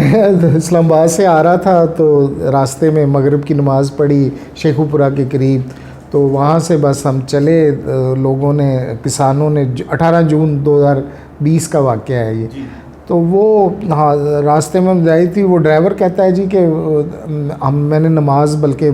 मैं इस्लामाबाद से आ रहा था तो रास्ते में मगरिब की नमाज़ पढ़ी शेखुपुरा के करीब, तो वहाँ से बस हम चले। लोगों ने, किसानों ने, 18 जून 2020 का वाक़या है ये। तो वो हाँ, रास्ते में जाई थी, वो ड्राइवर कहता है जी कि मैंने नमाज़, बल्कि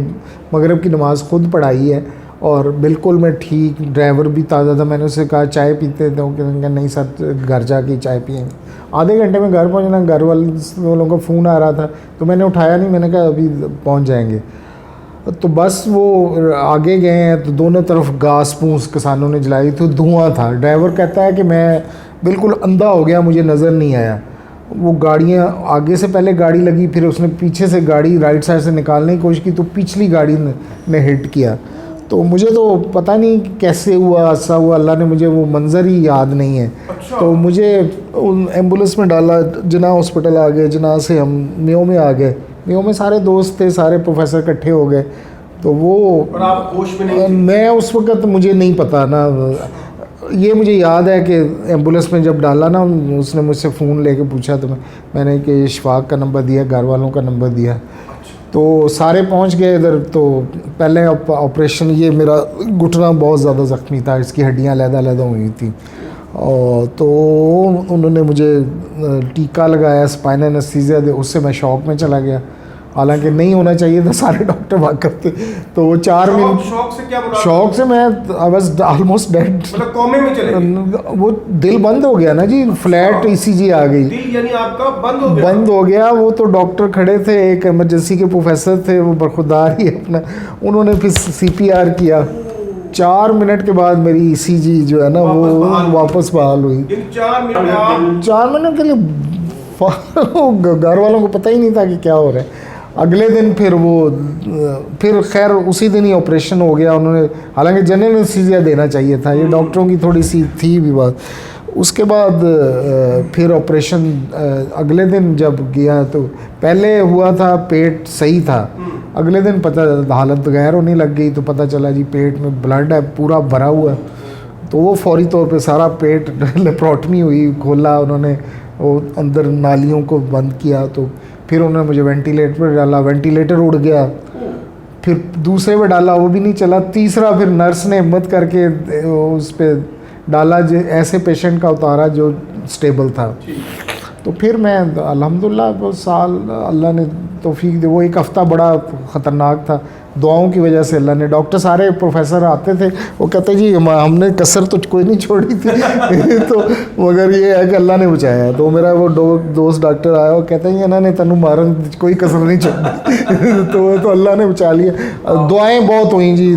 मगरिब की नमाज़ ख़ुद पढ़ाई है और बिल्कुल मैं ठीक। ड्राइवर भी ताज़ा था। मैंने उससे कहा चाय पीते थे, वो कहेंगे नहीं सर घर जाके चाय पिएंगे। आधे घंटे में घर पहुंचना, घर वालों का फ़ोन आ रहा था तो मैंने उठाया नहीं। मैंने कहा अभी पहुंच जाएंगे। तो बस वो आगे गए हैं तो दोनों तरफ घास फूस किसानों ने जलाई, तो धुआं था। ड्राइवर कहता है कि मैं बिल्कुल अंधा हो गया, मुझे नज़र नहीं आया। वो गाड़ियाँ आगे से पहले गाड़ी लगी, फिर उसने पीछे से गाड़ी राइट साइड से निकालने की कोशिश की तो पिछली गाड़ी ने हिट किया। तो मुझे तो पता नहीं कैसे हुआ, ऐसा हुआ, अल्लाह ने मुझे वो मंज़र ही याद नहीं है। अच्छा। तो मुझे एम्बुलेंस में डाला, जना हॉस्पिटल आ गए, जना से हम मेयो में आ गए। मेयो में सारे दोस्त थे, सारे प्रोफेसर इकट्ठे हो गए। तो वो और आप होश में नहीं थे? मैं उस वक़्त मुझे नहीं पता ना, ये मुझे याद है कि एम्बुलेंस में जब डाला ना, उसने मुझसे फ़ोन लेके पूछा तो मैंने कि इशफाक का नंबर दिया, घर वालों का नंबर दिया। तो सारे पहुंच गए इधर। तो पहले ऑपरेशन, ये मेरा घुटना बहुत ज़्यादा ज़ख्मी था, इसकी हड्डियाँ अलग-अलग हुई थी। और तो उन्होंने मुझे टीका लगाया, स्पाइनल एनेस्थीसिया दे, उससे मैं शॉक में चला गया। हालांकि नहीं होना चाहिए था, सारे डॉक्टर भाग करते। तो वो 4 मिनट शॉक से क्या बुरा? शॉक से मैं आई वाज ऑलमोस्ट डेड, मतलब कोमे में चले गए? वो दिल बंद हो गया ना जी, फ्लैट ईसीजी आ गई, दिल यानी आपका बंद हो गया? वो तो डॉक्टर खड़े थे, एक इमरजेंसी के प्रोफेसर थे, वो बरखुरदार ही अपना, उन्होंने फिर सीपीआर किया। 4 मिनट के बाद मेरी ईसीजी जो है ना वो वापस बहाल हुई। 4 मिनट में आप 4 मिनट के लिए घर वालों को पता ही नहीं था कि क्या हो रहा है। अगले दिन फिर खैर उसी दिन ही ऑपरेशन हो गया। उन्होंने, हालांकि जनरल एनेस्थीसिया देना चाहिए था, ये डॉक्टरों की थोड़ी सी थी भी बात। उसके बाद फिर ऑपरेशन अगले दिन जब गया तो पहले हुआ था पेट सही था, अगले दिन पता हालत गैर होने लग गई, तो पता चला जी पेट में ब्लड है पूरा भरा हुआ। तो वो फौरी तौर पे सारा पेट लेप्रोटमी हुई, खोला उन्होंने, वो अंदर नालियों को बंद किया। तो फिर उन्होंने मुझे वेंटिलेटर पर डाला, वेंटिलेटर उड़ गया। फिर दूसरे पे डाला, वो भी नहीं चला। तीसरा फिर नर्स ने हिम्मत करके उस पर डाला, जो ऐसे पेशेंट का उतारा जो स्टेबल था। तो फिर मैं अल्हम्दुलिल्लाह वो साल अल्लाह ने तौफीक दी। वो एक हफ़्ता बड़ा ख़तरनाक था, दुआओं की वजह से अल्लाह ने। डॉक्टर सारे प्रोफेसर आते थे, वो कहते जी हमने कसर तो कोई नहीं छोड़ी थी तो मगर ये है कि अल्लाह ने बचाया। तो मेरा वो दोस्त डॉक्टर आया, वो कहते हैं इन्होंने तेनू मारन कोई कसर नहीं छोड़ी तो अल्लाह ने बचा लिया। दुआएँ बहुत हुई जी,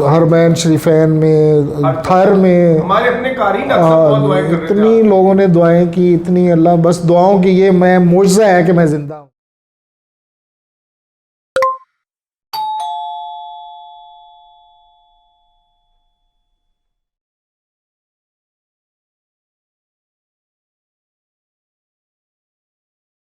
हरमैन शरीफैन में, थर में, हमारे अपने कारीन अक्सर दुआएं कर रहे थे। इतनी लोगों ने दुआएं की, इतनी, अल्लाह बस दुआओं की ये मैं मुआज़ा है कि मैं ज़िंदा हूँ।